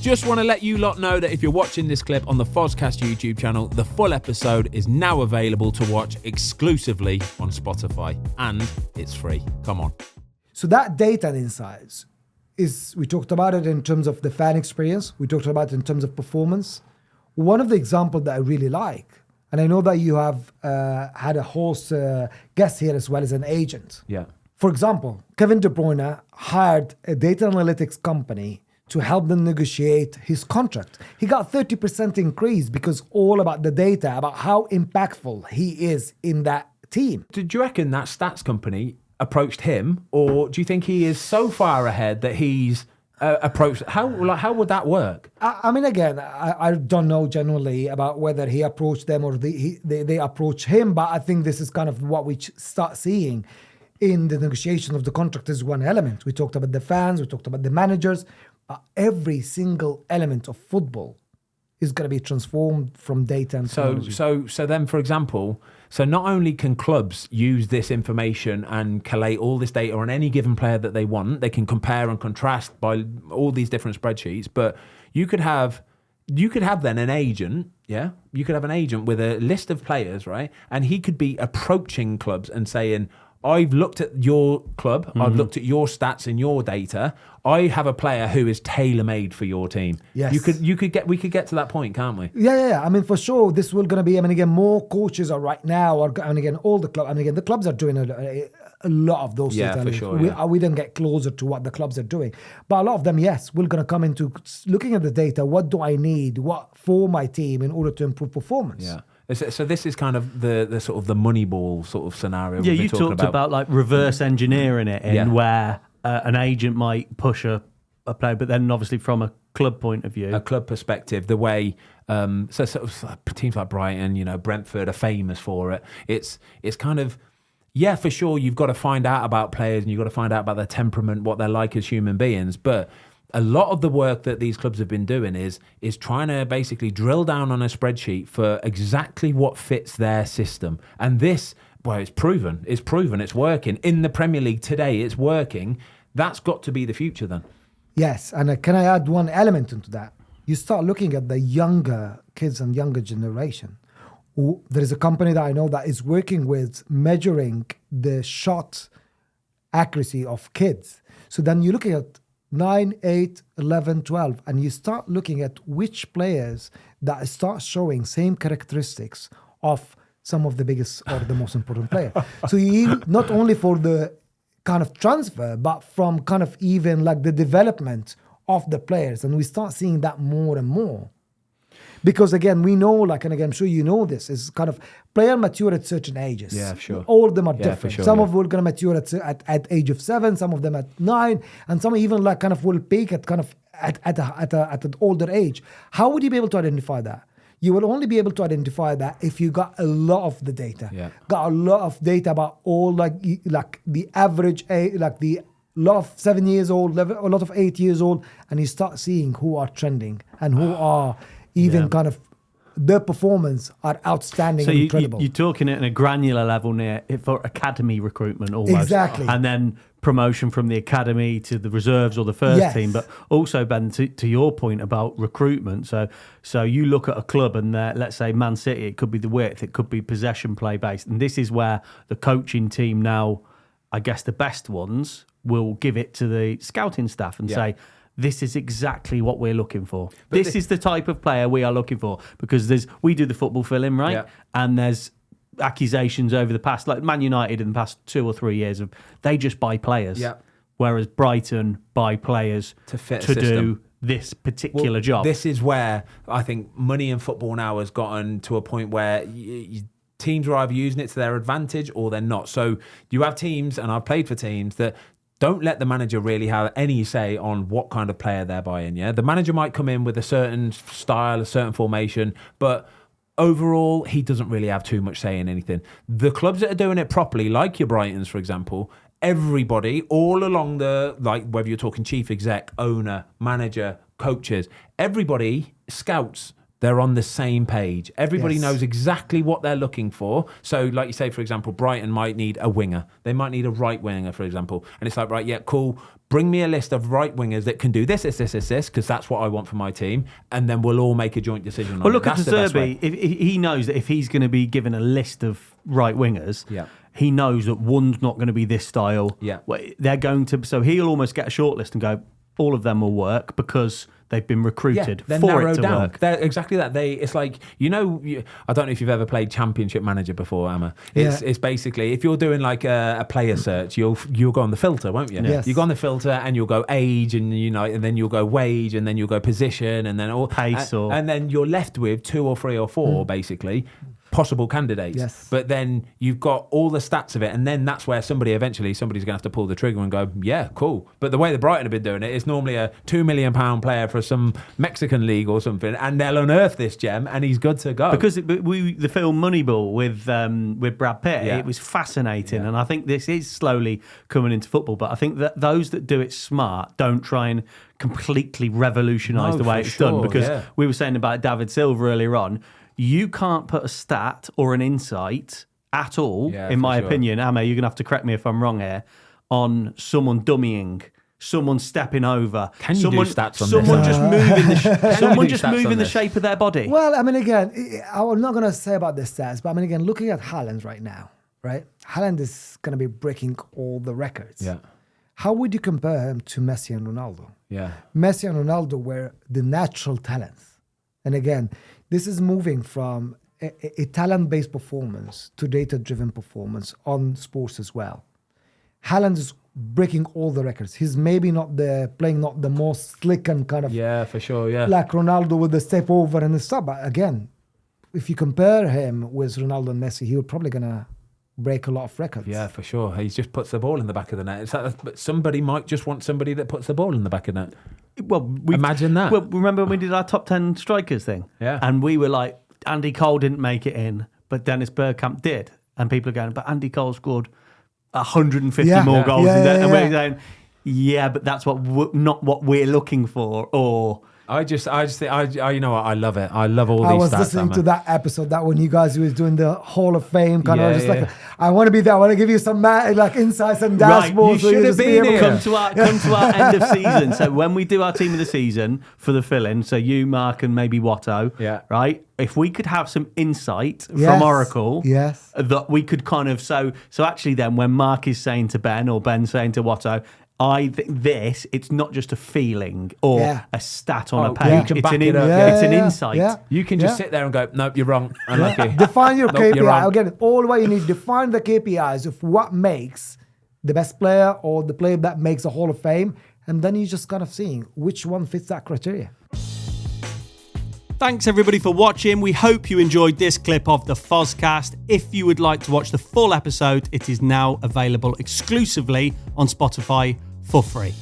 Just want to let you lot know that if you're watching this clip on the Fozcast YouTube channel, the full episode is now available to watch exclusively on Spotify, and it's free. Come on. So that data and insights we talked about it in terms of the fan experience. We talked about it in terms of performance. One of the examples that I really like, and I know that you have had a host guest here as well as an agent. Yeah. For example, Kevin De Bruyne hired a data analytics company to help them negotiate his contract. He got 30% increase because all about the data, about how impactful he is in that team. Did you reckon that stats company approached him, or do you think he is so far ahead that he's approached? How would that work? I mean, again, I don't know generally about whether he approached them or they approach him, but I think this is kind of what we start seeing in the negotiation of the contract is one element. We talked about the fans, we talked about the managers, but every single element of football is going to be transformed from data and technology. So then, for example, so not only can clubs use this information and collate all this data on any given player that they want, they can compare and contrast by all these different spreadsheets, but you could have then an agent, yeah? You could have an agent with a list of players, right? And he could be approaching clubs and saying, I've looked at your club, I've looked at your stats and your data. I have a player who is tailor-made for your team. Yes. We could get to that point, can't we? Yeah. I mean, for sure, this will going to be, I mean, again, more coaches are right now, and again, all the clubs, I mean, again, the clubs are doing a lot of those Yeah, things. for sure. We don't get closer to what the clubs are doing. But a lot of them, yes, we're going to come into looking at the data. What do I need for my team in order to improve performance? Yeah. So this is kind of the sort of the Moneyball sort of scenario. Yeah, you talked about like reverse engineering it, where an agent might push a player, but then obviously from a club point of view, a club perspective, the way so sort of teams like Brighton, Brentford are famous for it. It's kind of, yeah, for sure, you've got to find out about players and you've got to find out about their temperament, what they're like as human beings, but a lot of the work that these clubs have been doing is trying to basically drill down on a spreadsheet for exactly what fits their system. And this, well, it's proven, it's working. In the Premier League today, it's working. That's got to be the future then. Yes, and can I add one element into that? You start looking at the younger kids and younger generation. There is a company that I know that is working with measuring the shot accuracy of kids. So then you're looking at 9, 8, 11, 12, and you start looking at which players that start showing same characteristics of some of the biggest or the most important player. So you not only for the kind of transfer, but from kind of even like the development of the players. And we start seeing that more and more. Because again, we know, like, and again, I'm sure you know this, is kind of player mature at certain ages. Yeah, sure. All of them are different. Sure, some of them are going to mature at age of 7, some of them at 9, and some even like kind of will peak at kind of at an older age. How would you be able to identify that? You will only be able to identify that if you got a lot of the data. Yeah. Got a lot of data about all like the average age, like the lot of 7 years old, a lot of 8 years old, and you start seeing who are trending and who are even kind of their performance are outstanding and incredible. You're talking at a granular level near for academy recruitment almost. Exactly. And then promotion from the academy to the reserves or the first team. But also, Ben, to your point about recruitment. So you look at a club and let's say Man City, it could be the width, it could be possession play based. And this is where the coaching team now, I guess the best ones, will give it to the scouting staff and say, this is exactly what we're looking for. But this is the type of player we are looking for, because we do the football film, right? Yeah. And there's accusations over the past, like Man United in the past 2 or 3 years, of they just buy players. Yeah. Whereas Brighton buy players to do this particular job. This is where I think money in football now has gotten to a point where teams are either using it to their advantage or they're not. So you have teams, and I've played for teams, that don't let the manager really have any say on what kind of player they're buying. Yeah, the manager might come in with a certain style, a certain formation, but overall, he doesn't really have too much say in anything. The clubs that are doing it properly, like your Brightons, for example, everybody all along whether you're talking chief exec, owner, manager, coaches, everybody scouts they're on the same page. Everybody Yes. knows exactly what they're looking for. So, like you say, for example, Brighton might need a winger. They might need a right winger, for example. And it's like, right, yeah, cool. Bring me a list of right wingers that can do this, because that's what I want for my team. And then we'll all make a joint decision on Well, it. look at That's the best De Zerbi. way. If he knows that if he's going to be given a list of right wingers, Yeah. he knows that one's not going to be this style. Yeah. They're going to. So he'll almost get a short list and go, all of them will work because they've been recruited they're for it narrowed to down. work. They're exactly that. It's like, I don't know if you've ever played Championship Manager before, Emma. It's basically, if you're doing like a player search, you'll go on the filter, won't you? Yes. You go on the filter and you'll go age, and and then you'll go wage, and then you'll go position, and then all Pace, and then you're left with 2 or 3 or 4 basically possible candidates. Yes. But then you've got all the stats of it, and then that's where somebody's going to have to pull the trigger and go, yeah, cool. But the way the Brighton have been doing it, it's normally a £2 million player for some Mexican league or something, and they'll unearth this gem, and he's good to go. Because the film Moneyball with Brad Pitt, it was fascinating, and I think this is slowly coming into football. But I think that those that do it smart don't try and completely revolutionise the way it's done. Because we were saying about David Silva earlier on, you can't put a stat or an insight at all, in my opinion. Ame, you're going to have to correct me if I'm wrong here, on someone dummying, someone stepping over. Can you do stats on someone this? Just moving Someone just moving the shape of their body. Well, I mean, again, I'm not going to say about the stats, but I mean, again, looking at Haaland right now, right? Haaland is going to be breaking all the records. Yeah. How would you compare him to Messi and Ronaldo? Yeah. Messi and Ronaldo were the natural talents. And again, this is moving from a talent-based performance to data-driven performance on sports as well. Haaland is breaking all the records. He's maybe not the most slick and kind of For sure, like Ronaldo with the step over and the stuff. But again, if you compare him with Ronaldo and Messi, he was probably gonna break a lot of records. Yeah, for sure. He just puts the ball in the back of the net. It's like, but somebody might just want somebody that puts the ball in the back of the net. Well, Imagine that. Well, remember when we did our top 10 strikers thing? Yeah. And we were like, Andy Cole didn't make it in, but Dennis Bergkamp did. And people are going, but Andy Cole scored 150 more goals. And we're saying, yeah, but that's not what we're looking for. Or I just think, you know what? I love it. I love all these stats. I was listening to that episode, that when you guys was doing the Hall of Fame kind of just Yeah. like, I want to be there. I want to give you some like insights and dashboards. Right, you should have been here. come to our end of season. So when we do our team of the season for the fill-in, so you, Mark, and maybe Watto, right? If we could have some insight from Oracle, that we could kind of so actually then when Mark is saying to Ben or Ben saying to Watto, I think it's not just a feeling or a stat on a page. You can It's back an it up. it's an insight. Yeah. You can just sit there and go, nope, you're wrong. Unlucky. Define your Nope, you're KPI. wrong. Again, all what you need, define the KPIs of what makes the best player or the player that makes a Hall of Fame. And then you just kind of seeing which one fits that criteria. Thanks everybody for watching. We hope you enjoyed this clip of the Fozcast. If you would like to watch the full episode, it is now available exclusively on Spotify for free.